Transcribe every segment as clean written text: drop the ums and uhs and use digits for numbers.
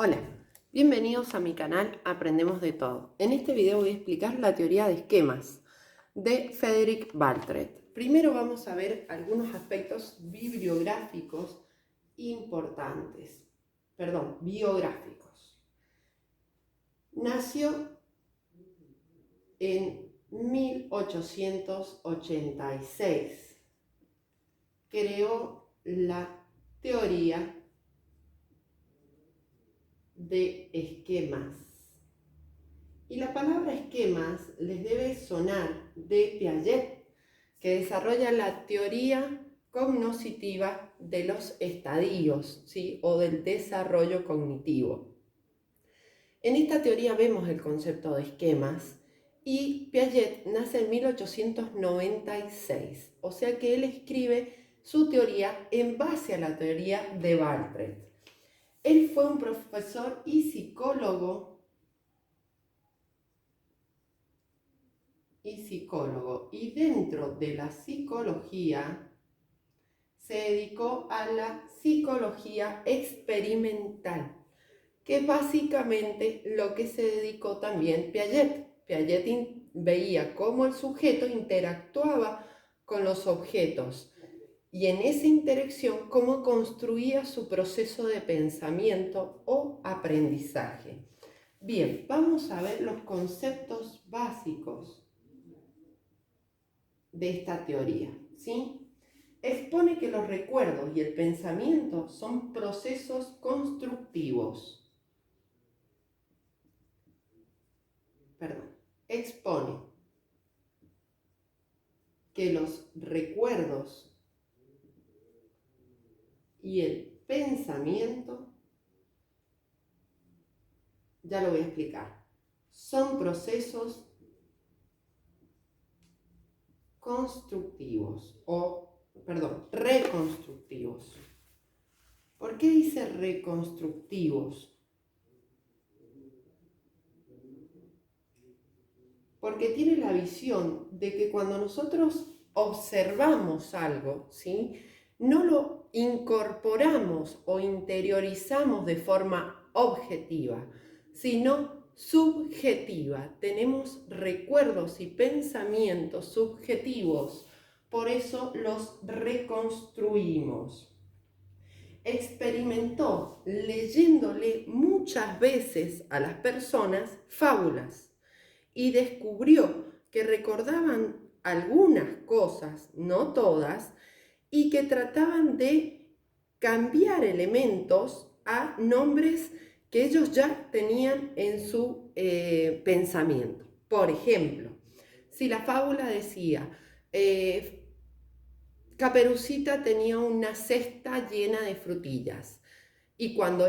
Hola, bienvenidos a mi canal Aprendemos de Todo. En este video voy a explicar la teoría de esquemas de Frederick Bartlett. Primero vamos a ver algunos aspectos bibliográficos biográficos. Nació en 1886. Creó la teoría de esquemas. Y la palabra esquemas les debe sonar de Piaget, que desarrolla la teoría cognoscitiva de los estadios, ¿sí? O del desarrollo cognitivo. En esta teoría vemos el concepto de esquemas y Piaget nace en 1896, o sea que él escribe su teoría en base a la teoría de Bartlett. Él fue un profesor y psicólogo y dentro de la psicología se dedicó a la psicología experimental, que es básicamente lo que se dedicó también Piaget. Piaget veía cómo el sujeto interactuaba con los objetos y en esa interacción cómo construía su proceso de pensamiento o aprendizaje. Bien, vamos a ver los conceptos básicos de esta teoría, ¿sí? Expone que los recuerdos y el pensamiento son procesos constructivos. Expone que los recuerdos y el pensamiento, ya lo voy a explicar, son procesos reconstructivos. ¿Por qué dice reconstructivos? Porque tiene la visión de que cuando nosotros observamos algo, ¿sí? No lo incorporamos o interiorizamos de forma objetiva, sino subjetiva. Tenemos recuerdos y pensamientos subjetivos, por eso los reconstruimos. Experimentó leyéndole muchas veces a las personas fábulas y descubrió que recordaban algunas cosas, no todas, y que trataban de cambiar elementos a nombres que ellos ya tenían en su pensamiento. Por ejemplo, si la fábula decía, Caperucita tenía una cesta llena de frutillas, y cuando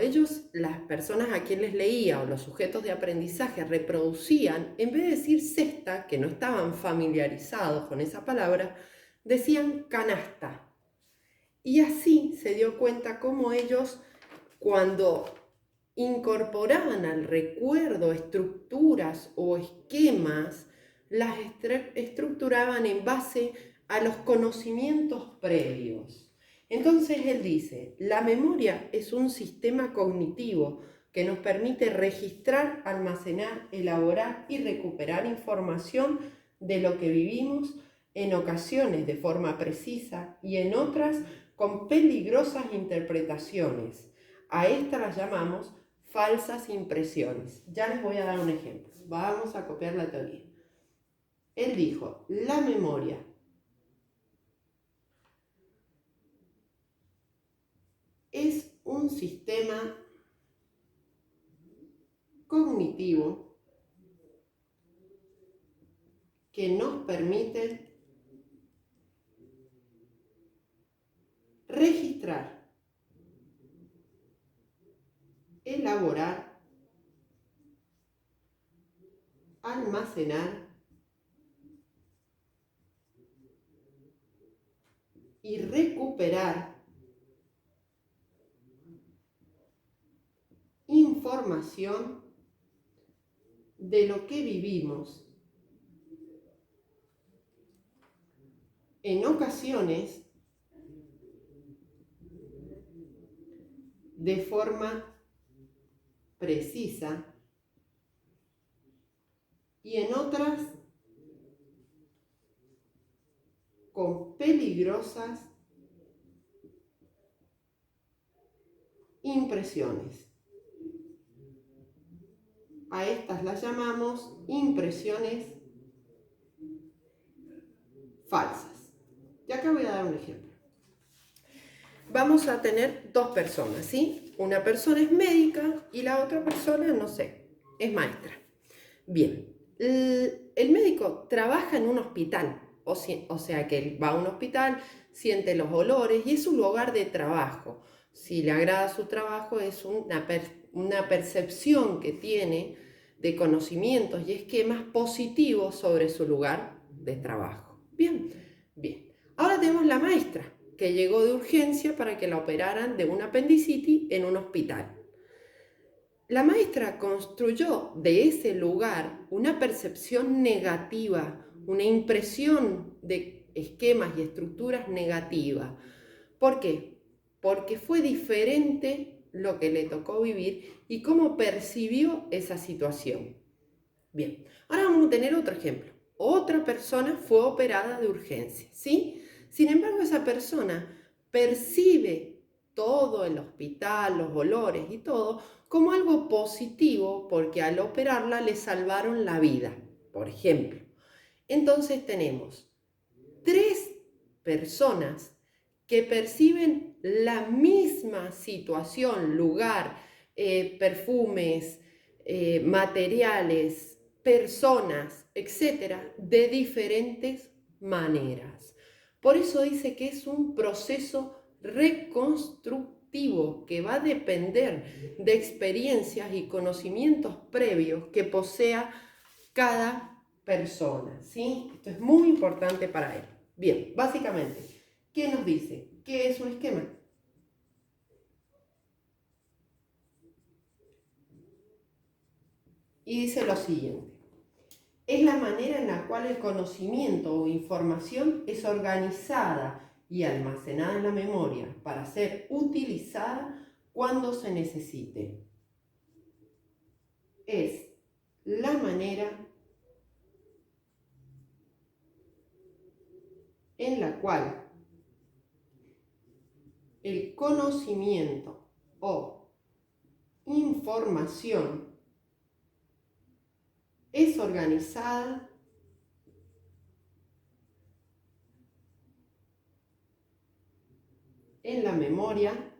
las personas a quien les leía o los sujetos de aprendizaje reproducían, en vez de decir cesta, que no estaban familiarizados con esa palabra, decían canasta. Y así se dio cuenta cómo ellos, cuando incorporaban al recuerdo estructuras o esquemas, las estructuraban en base a los conocimientos previos. Entonces él dice, la memoria es un sistema cognitivo que nos permite registrar, almacenar, elaborar y recuperar información de lo que vivimos, en ocasiones de forma precisa y en otras con peligrosas interpretaciones. A estas las llamamos falsas impresiones. Ya les voy a dar un ejemplo. Vamos a copiar la teoría. Él dijo, la memoria es un sistema cognitivo que nos permite registrar, elaborar, almacenar y recuperar información de lo que vivimos, en ocasiones de forma precisa y en otras con peligrosas impresiones. A estas las llamamos impresiones falsas. Y acá voy a dar un ejemplo. Vamos a tener dos personas, ¿sí? Una persona es médica y la otra persona, no sé, es maestra. Bien, el médico trabaja en un hospital, o sea que él va a un hospital, siente los olores y es su lugar de trabajo. Si le agrada su trabajo, es una percepción que tiene de conocimientos y esquemas positivos sobre su lugar de trabajo. Bien, bien. Ahora tenemos la maestra, que llegó de urgencia para que la operaran de un apendicitis en un hospital. La maestra construyó de ese lugar una percepción negativa, una impresión de esquemas y estructuras negativas. ¿Por qué? Porque fue diferente lo que le tocó vivir y cómo percibió esa situación. Bien, ahora vamos a tener otro ejemplo. Otra persona fue operada de urgencia, ¿sí? Sin embargo, esa persona percibe todo el hospital, los olores y todo, como algo positivo porque al operarla le salvaron la vida, por ejemplo. Entonces tenemos tres personas que perciben la misma situación, lugar, perfumes, materiales, personas, etcétera, de diferentes maneras. Por eso dice que es un proceso reconstructivo que va a depender de experiencias y conocimientos previos que posea cada persona, ¿sí? Esto es muy importante para él. Bien, básicamente, ¿qué nos dice? ¿Qué es un esquema? Y dice lo siguiente. Es la manera en la cual el conocimiento o información es organizada y almacenada en la memoria para ser utilizada cuando se necesite. Es la manera en la cual el conocimiento o información es organizada en la memoria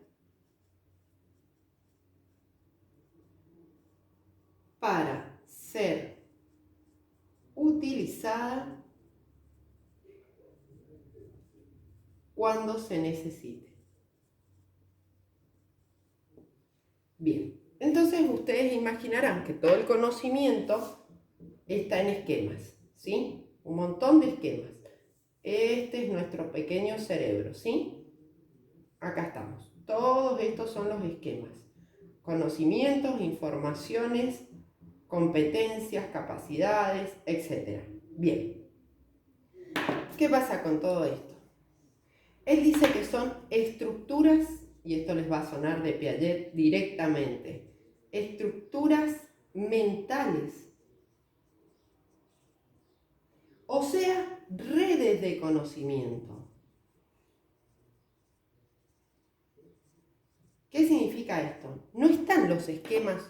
para ser utilizada cuando se necesite. Bien, entonces ustedes imaginarán que todo el conocimiento está en esquemas, ¿sí? Un montón de esquemas. Este es nuestro pequeño cerebro, ¿sí? Acá estamos. Todos estos son los esquemas. Conocimientos, informaciones, competencias, capacidades, etc. Bien. ¿Qué pasa con todo esto? Él dice que son estructuras, y esto les va a sonar de Piaget directamente, estructuras mentales. O sea, redes de conocimiento. ¿Qué significa esto? No están los esquemas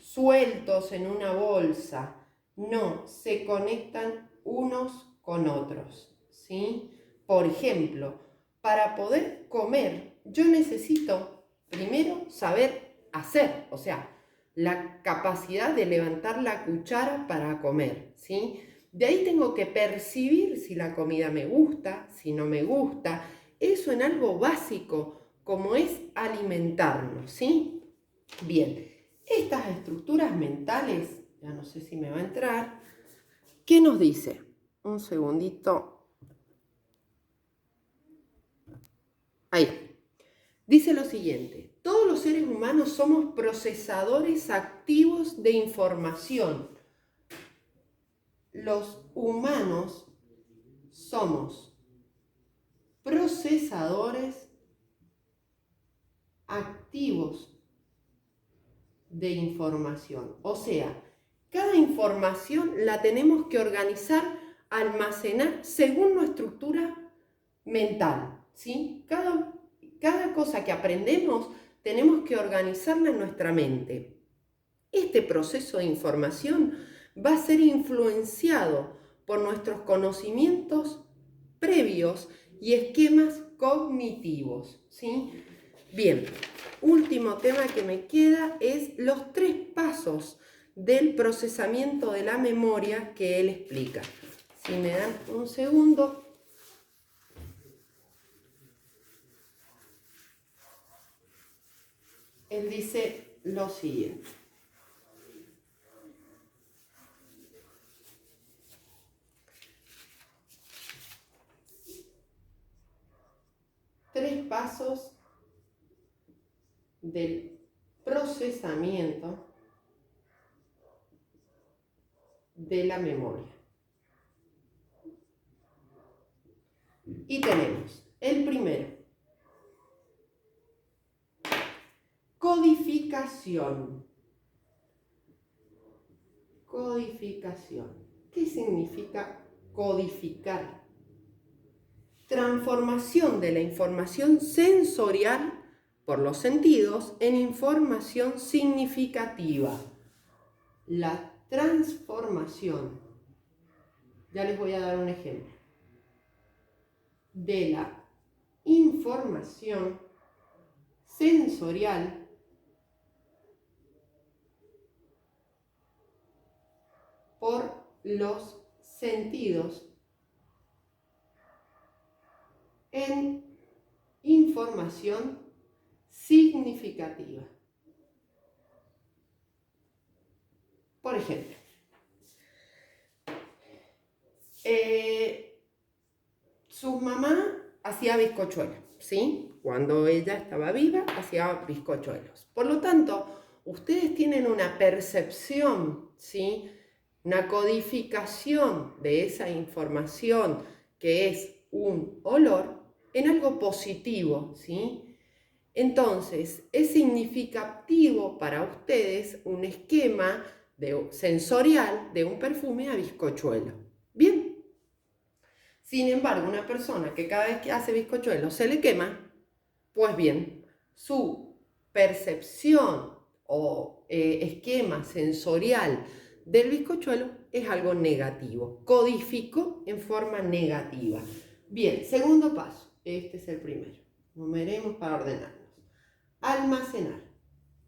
sueltos en una bolsa, no, se conectan unos con otros, ¿sí? Por ejemplo, para poder comer, yo necesito primero saber hacer, o sea, la capacidad de levantar la cuchara para comer, ¿sí? De ahí tengo que percibir si la comida me gusta, si no me gusta, eso en algo básico, como es alimentarnos, ¿sí? Bien, estas estructuras mentales, ya no sé si me va a entrar, ¿qué nos dice? Un segundito. Ahí. Dice lo siguiente, todos los seres humanos somos procesadores activos de información. Los humanos somos procesadores activos de información. O sea, cada información la tenemos que organizar, almacenar según nuestra estructura mental, ¿sí? Cada cosa que aprendemos tenemos que organizarla en nuestra mente. Este proceso de información va a ser influenciado por nuestros conocimientos previos y esquemas cognitivos, ¿sí? Bien, último tema que me queda es los 3 pasos del procesamiento de la memoria que él explica. Si me dan un segundo. Él dice lo siguiente. Tres pasos del procesamiento de la memoria. Y tenemos el primero, codificación. Codificación. ¿Qué significa codificar? Transformación de la información sensorial por los sentidos en información significativa. La transformación, ya les voy a dar un ejemplo, de la información sensorial por los sentidos en información significativa. Por ejemplo, su mamá hacía bizcochuelos, ¿sí? Cuando ella estaba viva, hacía bizcochuelos. Por lo tanto, ustedes tienen una percepción, ¿sí? Una codificación de esa información que es un olor en algo positivo, ¿sí? Entonces, es significativo para ustedes un esquema sensorial de un perfume a bizcochuelo. Bien. Sin embargo, una persona que cada vez que hace bizcochuelo se le quema, pues bien, su percepción o esquema sensorial del bizcochuelo es algo negativo. Codificó en forma negativa. Bien, segundo paso. Este es el primero. Numeremos para ordenarnos. Almacenar,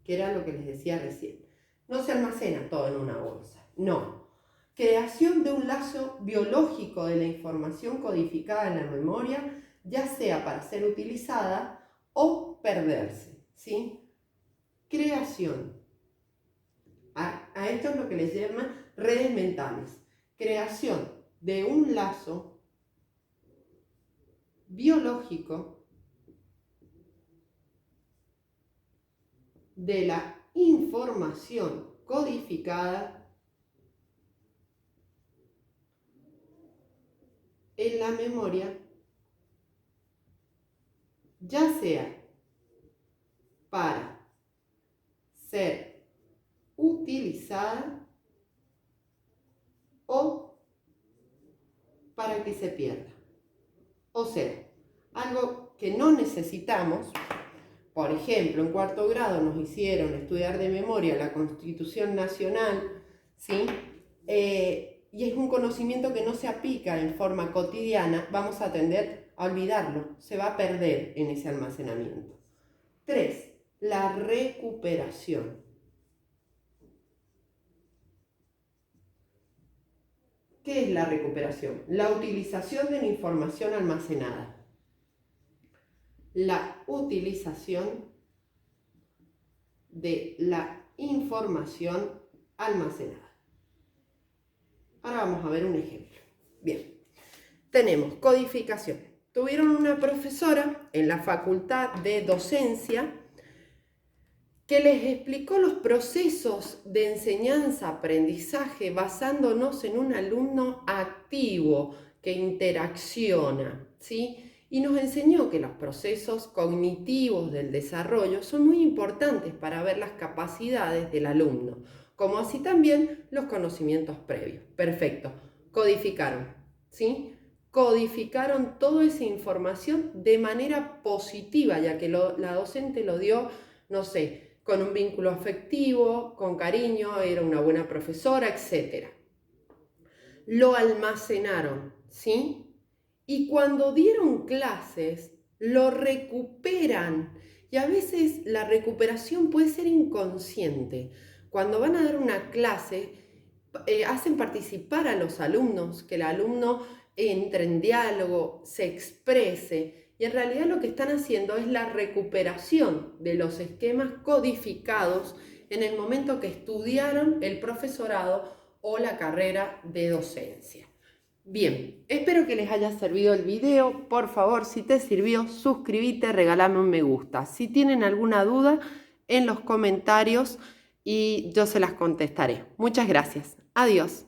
que era lo que les decía recién. No se almacena todo en una bolsa. No. Creación de un lazo biológico de la información codificada en la memoria, ya sea para ser utilizada o perderse, ¿sí? Creación. A esto es lo que les llaman redes mentales. Creación de un lazo biológico de la información codificada en la memoria, ya sea para ser utilizada o para que se pierda. O sea, algo que no necesitamos. Por ejemplo, en cuarto grado nos hicieron estudiar de memoria la Constitución Nacional, ¿sí? Y es un conocimiento que no se aplica en forma cotidiana, vamos a tender a olvidarlo, se va a perder en ese almacenamiento. 3. La recuperación. ¿Qué es la recuperación? La utilización de la información almacenada. La utilización de la información almacenada. Ahora vamos a ver un ejemplo. Bien, tenemos codificación. Tuvieron una profesora en la facultad de docencia que les explicó los procesos de enseñanza-aprendizaje basándonos en un alumno activo que interacciona, ¿sí? y nos enseñó que los procesos cognitivos del desarrollo son muy importantes para ver las capacidades del alumno, como así también los conocimientos previos. Perfecto, codificaron, ¿sí? Codificaron toda esa información de manera positiva, ya que la docente lo dio, no sé, con un vínculo afectivo, con cariño, era una buena profesora, etc. Lo almacenaron, ¿sí? Y cuando dieron clases, lo recuperan. Y a veces la recuperación puede ser inconsciente. Cuando van a dar una clase, hacen participar a los alumnos, que el alumno entre en diálogo, se exprese, y en realidad lo que están haciendo es la recuperación de los esquemas codificados en el momento que estudiaron el profesorado o la carrera de docencia. Bien, espero que les haya servido el video. Por favor, si te sirvió, suscríbete, regálame un me gusta. Si tienen alguna duda, en los comentarios y yo se las contestaré. Muchas gracias. Adiós.